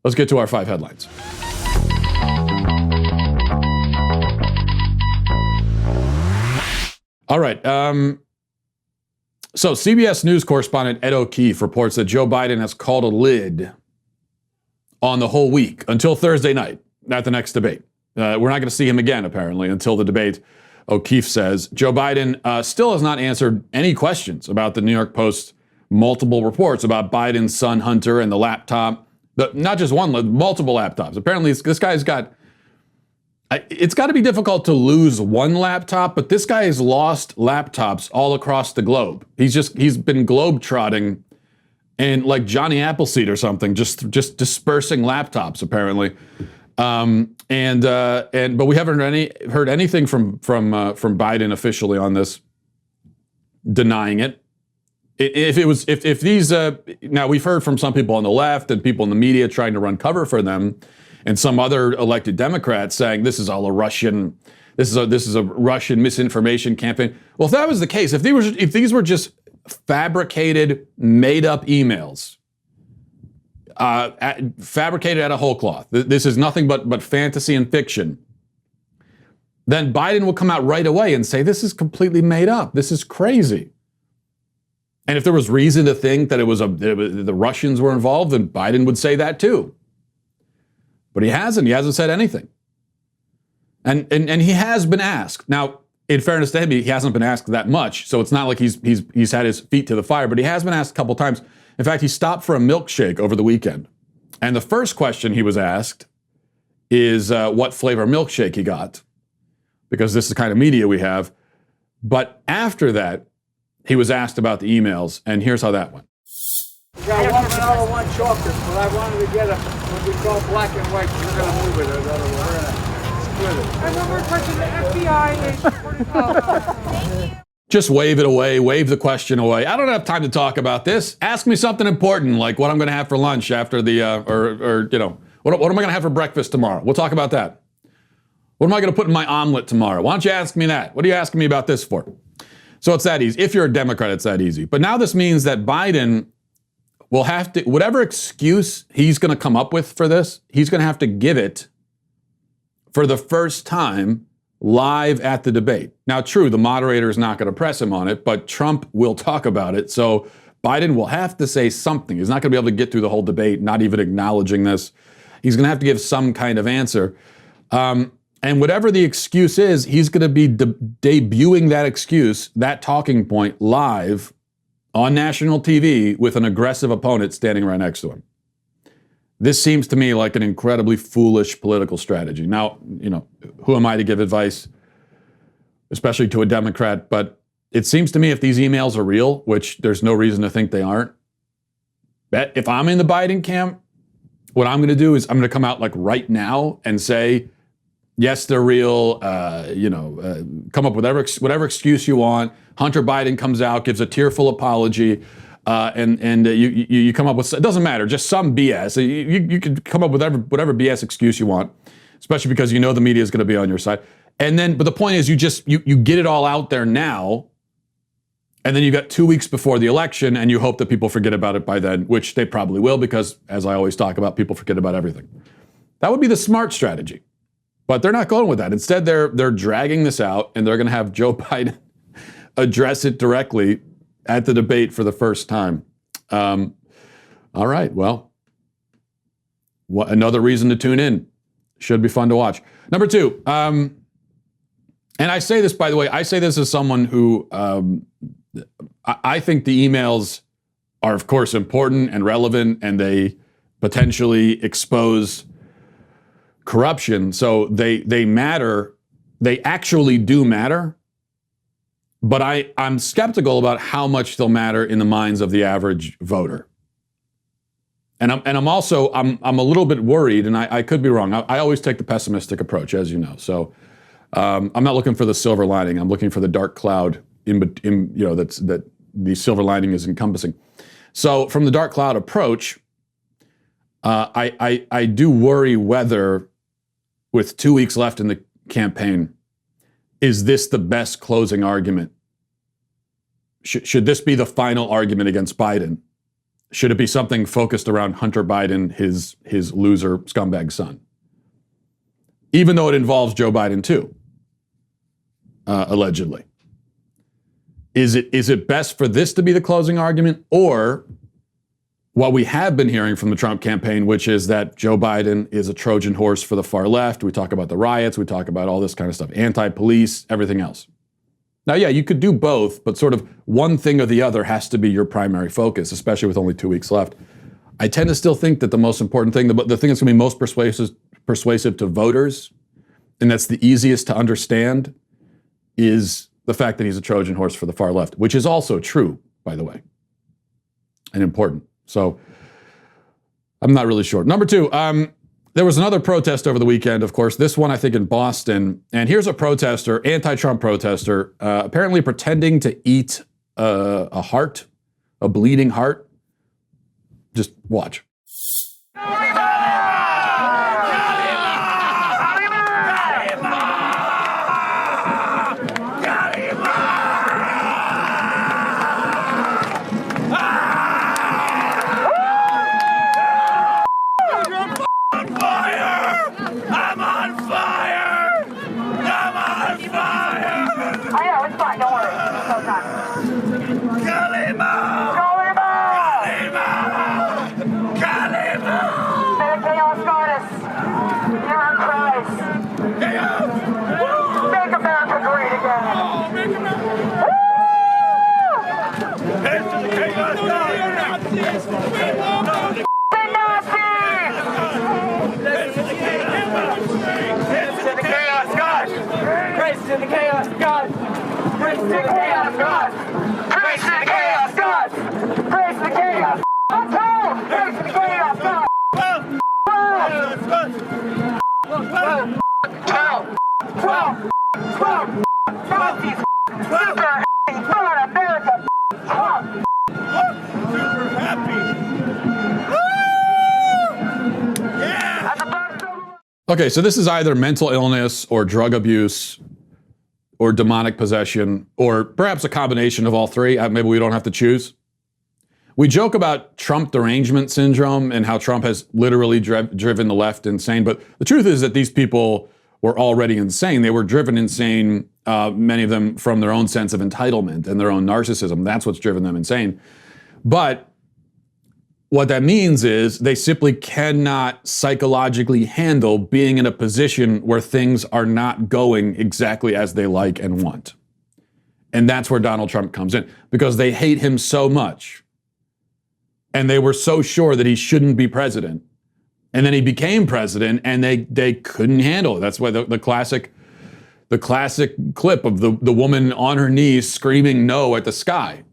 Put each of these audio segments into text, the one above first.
Let's get to our 5 headlines. All right. So CBS News correspondent Ed O'Keefe reports that Joe Biden has called a lid on the whole week until Thursday night at the next debate. We're not going to see him again, apparently, until the debate, O'Keefe says. Joe Biden still has not answered any questions about the New York Post's multiple reports about Biden's son Hunter and the laptop. Not just one, multiple laptops. Apparently, this guy's got... It's got to be difficult to lose one laptop, but this guy has lost laptops all across the globe. He's been globetrotting and like Johnny Appleseed or something, just dispersing laptops apparently. But we haven't heard anything from Biden officially on this, denying it. If these now we've heard from some people on the left and people in the media trying to run cover for them, and some other elected Democrats saying this is all a Russian, this is a Russian misinformation campaign. Well, if that was the case, if these were just fabricated, made up emails, fabricated out of whole cloth, this is nothing but fantasy and fiction, then Biden will come out right away and say this is completely made up. This is crazy. And if there was reason to think that the Russians were involved, then Biden would say that too. But he hasn't. He hasn't said anything. And he has been asked. Now, in fairness to him, he hasn't been asked that much, so it's not like he's had his feet to the fire, but he has been asked a couple times. In fact, he stopped for a milkshake over the weekend. And the first question he was asked is what flavor milkshake he got, because this is the kind of media we have. But after that, he was asked about the emails, and here's how that went. We got one vanilla, one chocolate, but I wanted to get what we call black and white. We're going to move it. We're going to split it. And one more question. The FBI is... Just wave it away, wave the question away. I don't have time to talk about this. Ask me something important, like what I'm going to have for lunch after the, what am I going to have for breakfast tomorrow? We'll talk about that. What am I going to put in my omelet tomorrow? Why don't you ask me that? What are you asking me about this for? So it's that easy. If you're a Democrat, it's that easy. But now this means that Biden will have to, whatever excuse he's going to come up with for this, he's going to have to give it for the first time live at the debate. Now, true, the moderator is not going to press him on it, but Trump will talk about it. So Biden will have to say something. He's not going to be able to get through the whole debate, not even acknowledging this. He's going to have to give some kind of answer. And whatever the excuse is, he's going to be debuting that excuse, that talking point, live on national TV with an aggressive opponent standing right next to him. This seems to me like an incredibly foolish political strategy. Now, who am I to give advice, especially to a Democrat? But it seems to me if these emails are real, which there's no reason to think they aren't, if I'm in the Biden camp, what I'm going to do is I'm going to come out like right now and say, yes, they're real. Come up with whatever excuse you want. Hunter Biden comes out, gives a tearful apology, and you come up with, it doesn't matter, just some BS. You can come up with whatever BS excuse you want, especially because you know the media is going to be on your side. But the point is, you get it all out there now, and then you got 2 weeks before the election, and you hope that people forget about it by then, which they probably will, because as I always talk about, people forget about everything. That would be the smart strategy. But they're not going with that. Instead, they're dragging this out, and they're going to have Joe Biden address it directly at the debate for the first time. All right, well, another reason to tune in. Should be fun to watch. Number 2, and I say this, by the way, I say this as someone who I think the emails are, of course, important and relevant, and they potentially expose corruption, so they matter. They actually do matter, but I'm skeptical about how much they'll matter in the minds of the average voter. And I'm also a little bit worried, and I could be wrong. I always take the pessimistic approach, as you know. So I'm not looking for the silver lining. I'm looking for the dark cloud that the silver lining is encompassing. So from the dark cloud approach, I do worry whether, with 2 weeks left in the campaign, is this the best closing argument? Should this be the final argument against Biden? Should it be something focused around Hunter Biden, his loser scumbag son? Even though it involves Joe Biden too, allegedly. Is it best for this to be the closing argument, or what we have been hearing from the Trump campaign, which is that Joe Biden is a Trojan horse for the far left? We talk about the riots, we talk about all this kind of stuff, anti-police, everything else. Now, yeah, you could do both, but sort of one thing or the other has to be your primary focus, especially with only 2 weeks left. I tend to still think that the most important thing, the thing that's going to be most persuasive to voters, and that's the easiest to understand, is the fact that he's a Trojan horse for the far left, which is also true, by the way, and important. So I'm not really sure. Number two, there was another protest over the weekend, of course, this one I think in Boston. And here's a protester, anti-Trump protester, apparently pretending to eat a heart, a bleeding heart. Just watch. Okay, so this is either mental illness or drug abuse or demonic possession, or perhaps a combination of all three. Maybe we don't have to choose. We joke about Trump derangement syndrome and how Trump has literally driven the left insane, but the truth is that these people were already insane. They were driven insane, many of them from their own sense of entitlement and their own narcissism. That's what's driven them insane. But what that means is they simply cannot psychologically handle being in a position where things are not going exactly as they like and want. And that's where Donald Trump comes in, because they hate him so much. And they were so sure that he shouldn't be president. And then he became president and they couldn't handle it. That's why the classic clip of the woman on her knees screaming no at the sky.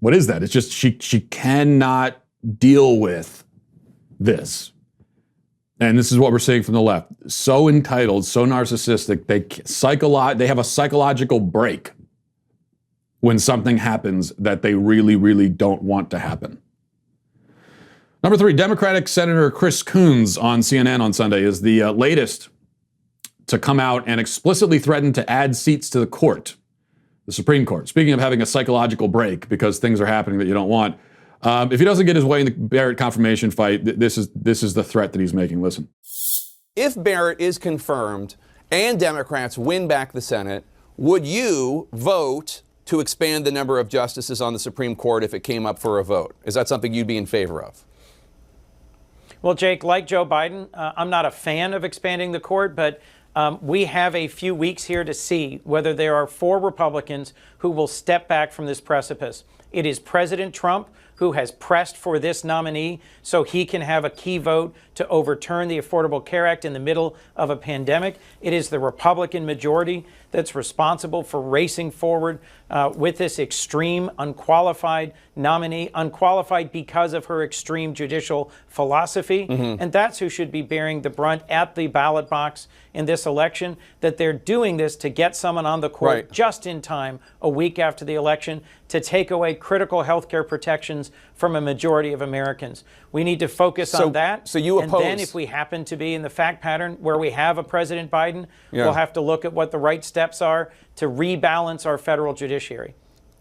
What is that? It's just she cannot deal with this. And this is what we're seeing from the left. So entitled, so narcissistic, they have a psychological break when something happens that they really, really don't want to happen. Number three, Democratic Senator Chris Coons on CNN on Sunday is the latest to come out and explicitly threaten to add seats to the court, the Supreme Court. Speaking of having a psychological break because things are happening that you don't want. If he doesn't get his way in the Barrett confirmation fight, this is the threat that he's making. Listen. If Barrett is confirmed and Democrats win back the Senate, would you vote to expand the number of justices on the Supreme Court if it came up for a vote? Is that something you'd be in favor of? Well, Jake, like Joe Biden, I'm not a fan of expanding the court, but we have a few weeks here to see whether there are 4 Republicans who will step back from this precipice. It is President Trump who has pressed for this nominee so he can have a key vote to overturn the Affordable Care Act in the middle of a pandemic. It is the Republican majority that's responsible for racing forward with this extreme, unqualified nominee, unqualified because of her extreme judicial philosophy. And that's who should be bearing the brunt at the ballot box in this election, that they're doing this to get someone on the court just in time, a week after the election, to take away critical health care protections from a majority of Americans. We need to focus on that. So you oppose. And then if we happen to be in the fact pattern where we have a President Biden, we'll have to look at what the right steps are to rebalance our federal judiciary.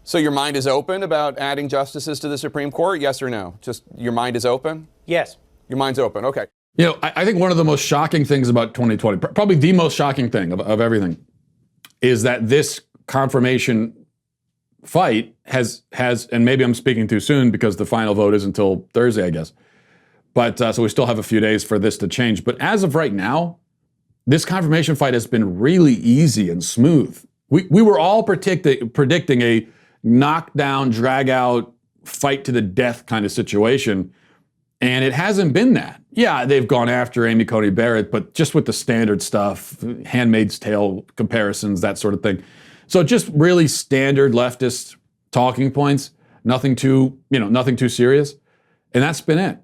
So your mind is open about adding justices to the Supreme Court? Yes or no? Just your mind is open? Yes. Your mind's open. Okay. You know, I think one of the most shocking things about 2020, probably the most shocking thing of everything, is that this confirmation fight has, and maybe I'm speaking too soon because the final vote is until Thursday, I guess. But so we still have a few days for this to change. But as of right now, this confirmation fight has been really easy and smooth. We were all predicting a knockdown, drag out, fight to the death kind of situation. And it hasn't been that. Yeah, they've gone after Amy Coney Barrett, but just with the standard stuff, Handmaid's Tale comparisons, that sort of thing. So just really standard leftist talking points, nothing too serious. And that's been it.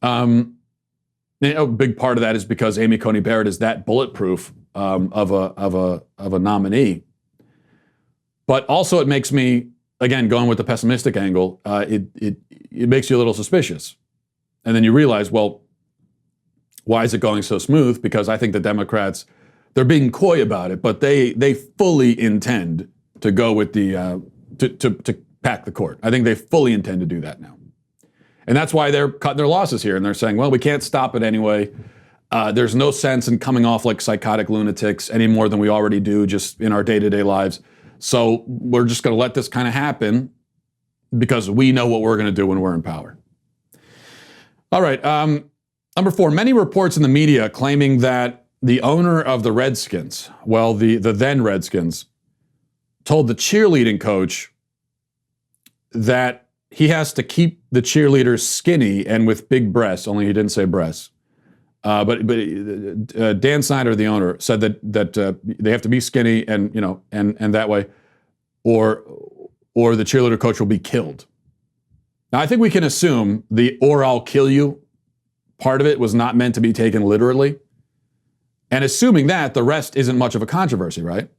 A big part of that is because Amy Coney Barrett is that bulletproof of a nominee. But also it makes me, again, going with the pessimistic angle, it makes you a little suspicious. And then you realize, well, why is it going so smooth? Because I think the Democrats, they're being coy about it, but they fully intend to go with the, to pack the court. I think they fully intend to do that now. And that's why they're cutting their losses here. And they're saying, well, we can't stop it anyway. There's no sense in coming off like psychotic lunatics any more than we already do just in our day-to-day lives. So we're just going to let this kind of happen because we know what we're going to do when we're in power. All right. Number 4, many reports in the media claiming that the owner of the Redskins, well, the then Redskins, told the cheerleading coach that he has to keep the cheerleaders skinny and with big breasts, only he didn't say breasts. But Dan Snyder, the owner, said that they have to be skinny and that way, or the cheerleader coach will be killed. Now, I think we can assume the "or I'll kill you" part of it was not meant to be taken literally. And assuming that, the rest isn't much of a controversy, right?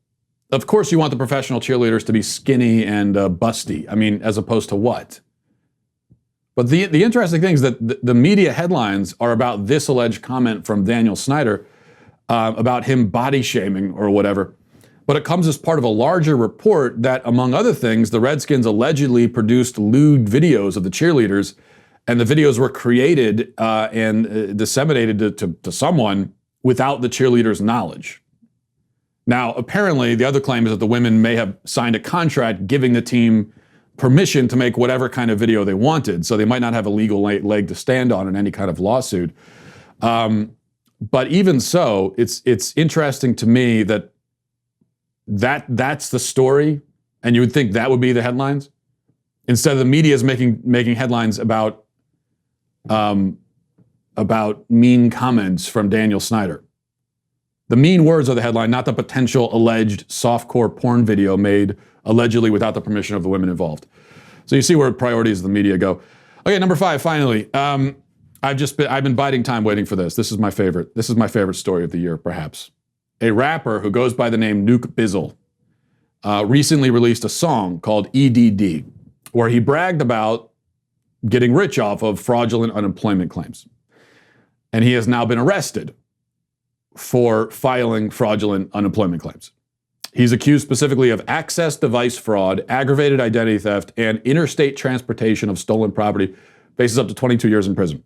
Of course, you want the professional cheerleaders to be skinny and busty. I mean, as opposed to what? But the interesting thing is that the media headlines are about this alleged comment from Daniel Snyder about him body shaming or whatever. But it comes as part of a larger report that, among other things, the Redskins allegedly produced lewd videos of the cheerleaders, and the videos were created and disseminated to someone without the cheerleaders' knowledge. Now, apparently, the other claim is that the women may have signed a contract giving the team permission to make whatever kind of video they wanted, so they might not have a legal leg to stand on in any kind of lawsuit. But even so, it's interesting to me that's the story, and you would think that would be the headlines, instead of the media is making headlines about mean comments from Daniel Snyder. The mean words are the headline, not the potential alleged softcore porn video made allegedly without the permission of the women involved. So you see where priorities of the media go. Okay, number 5, finally. I've been biding time waiting for this. This is my favorite. This is my favorite story of the year, perhaps. A rapper who goes by the name Nuke Bizzle recently released a song called EDD, where he bragged about getting rich off of fraudulent unemployment claims. And he has now been arrested for filing fraudulent unemployment claims. He's accused specifically of access device fraud, aggravated identity theft, and interstate transportation of stolen property. Faces up to 22 years in prison.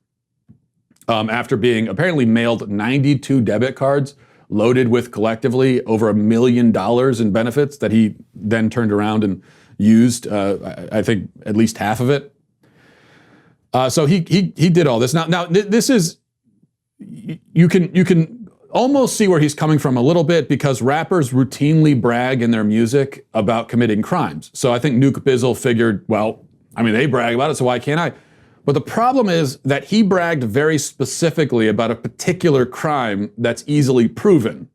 After being apparently mailed 92 debit cards loaded with collectively over $1 million in benefits that he then turned around and used, I think at least half of it. So he did all this. Now this is, you can almost see where he's coming from a little bit, because rappers routinely brag in their music about committing crimes. So I think Nuke Bizzle figured, well, I mean, they brag about it, so why can't I? But the problem is that he bragged very specifically about a particular crime that's easily proven.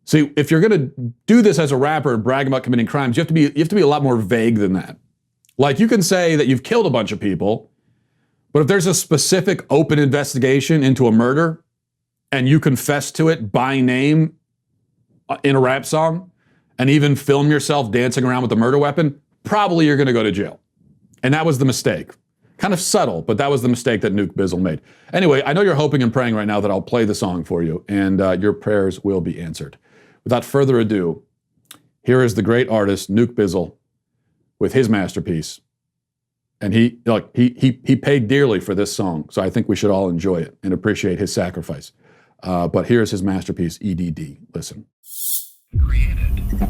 See, if you're going to do this as a rapper and brag about committing crimes, you have to be a lot more vague than that. Like, you can say that you've killed a bunch of people, but if there's a specific open investigation into a murder and you confess to it by name in a rap song and even film yourself dancing around with a murder weapon, probably you're going to go to jail. And that was the mistake. Kind of subtle, but that was the mistake that Nuke Bizzle made. Anyway, I know you're hoping and praying right now that I'll play the song for you, and your prayers will be answered. Without further ado, here is the great artist, Nuke Bizzle, with his masterpiece. And he paid dearly for this song, so I think we should all enjoy it and appreciate his sacrifice. But here's his masterpiece, EDD. Listen. Created.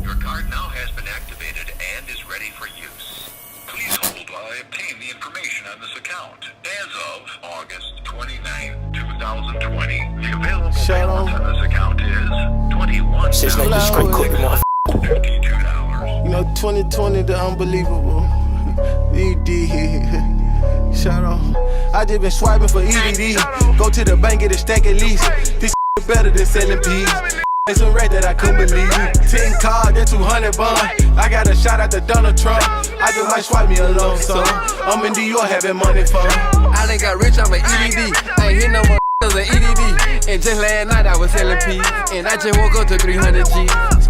Your card now has been activated and is ready for use. Please hold while I obtain the information on this account. As of August 29, 2020, the available balance on this account is $21,652. You know, 2020, the unbelievable. ED. Shout out. I just been swiping for EDD. Go to the bank, get a stack at least. This better than selling peas. It's a rate that I couldn't believe. 10 card, that 200 bond. I got a shot at the Donald Trump. I just might swipe me a loan song. I'm in Dior having money for. I done got rich off of EDD. I ain't hit no more of EDD. And just last night I was selling peas. And I just woke up to 300 G.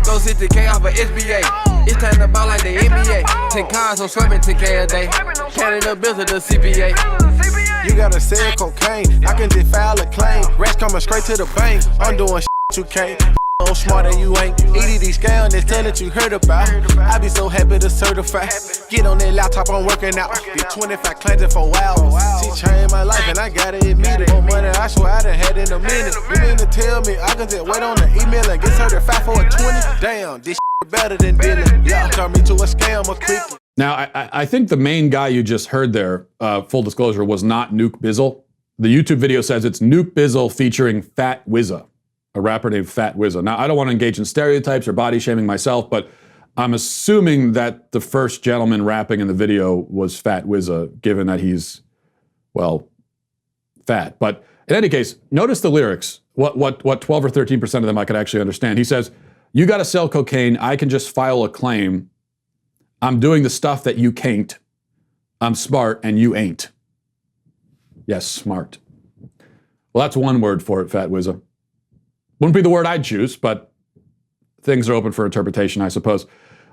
Go 60K off of SBA. It's time to ball like the NBA. 10 cars, I'm swapping 10K a day. Counting the bills at the CPA. You gotta sell cocaine. I can just file a claim. Rats coming straight to the bank. I'm doing you can't. I'm smarter you ain't. EDD scale, that's telling you heard about. I be so happy to certify. Get on that laptop, I'm working out. Get 25 cleansing for hours. She changed my life and I gotta admit it. More money I swear I done had in a minute. You mean to tell me I can just wait on the email and get certified for a 20? Damn, this better than dealing. Yeah, turn me to a scammer quickly. Now, I think the main guy you just heard there, full disclosure, was not Nuke Bizzle. The YouTube video says it's Nuke Bizzle featuring Fat Wizza, a rapper named Fat Wizza. Now, I don't want to engage in stereotypes or body shaming myself, but I'm assuming that the first gentleman rapping in the video was Fat Wizza, given that he's, well, fat. But in any case, notice the lyrics, what 12 or 13% of them I could actually understand. He says, you got to sell cocaine, I can just file a claim. I'm doing the stuff that you can't. I'm smart and you ain't. Yes, smart. Well, that's one word for it, Fat Wizza. Wouldn't be the word I'd choose, but things are open for interpretation, I suppose.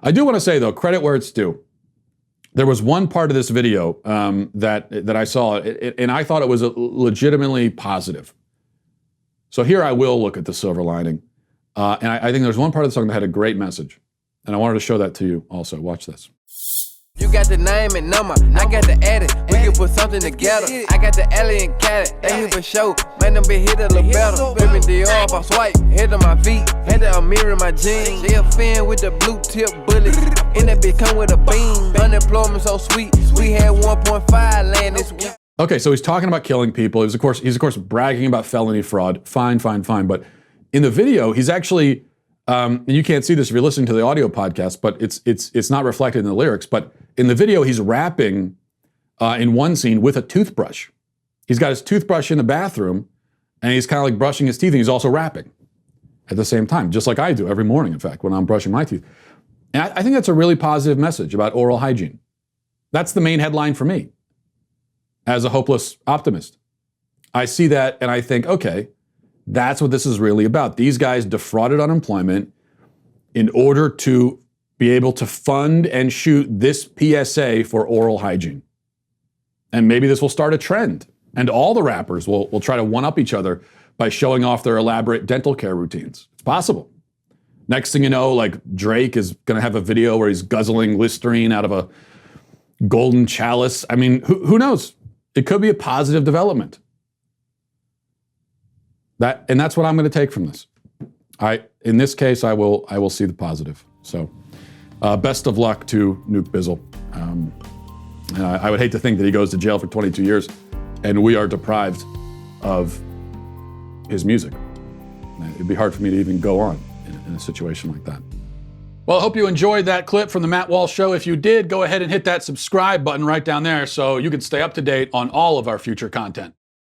I do want to say, though, credit where it's due. There was one part of this video that I saw, and I thought it was legitimately positive. So here I will look at the silver lining. And I think there's one part of the song that had a great message. And I wanted to show that to you also. Watch this. You got the name and number, I got the edit. We can put something together. I got the alien cat, they here for show. Man, them be hit a little better. Ripping the off, I swipe, head on my feet, had a mirror in my jeans. They a fan with the blue tip bullet, and that bitch come with a beam. Unemployment so sweet, we had 1.5 land this week. Okay, so he's talking about killing people. He's of course bragging about felony fraud. Fine. But in the video, he's actually, and you can't see this if you're listening to the audio podcast, but it's not reflected in the lyrics. But in the video, he's rapping in one scene with a toothbrush. He's got his toothbrush in the bathroom, and he's kind of like brushing his teeth, and he's also rapping at the same time, just like I do every morning, in fact, when I'm brushing my teeth. And I think that's a really positive message about oral hygiene. That's the main headline for me as a hopeless optimist. I see that, and I think, okay, that's what this is really about. These guys defrauded unemployment in order to be able to fund and shoot this PSA for oral hygiene. And maybe this will start a trend. And all the rappers will try to one-up each other by showing off their elaborate dental care routines. It's possible. Next thing you know, like Drake is going to have a video where he's guzzling Listerine out of a golden chalice. I mean, who knows? It could be a positive development. And that's what I'm going to take from this. In this case, I will see the positive. So, best of luck to Nuke Bizzle. I would hate to think that he goes to jail for 22 years, and we are deprived of his music. It'd be hard for me to even go on in a situation like that. Well, I hope you enjoyed that clip from the Matt Walsh Show. If you did, go ahead and hit that subscribe button right down there so you can stay up to date on all of our future content.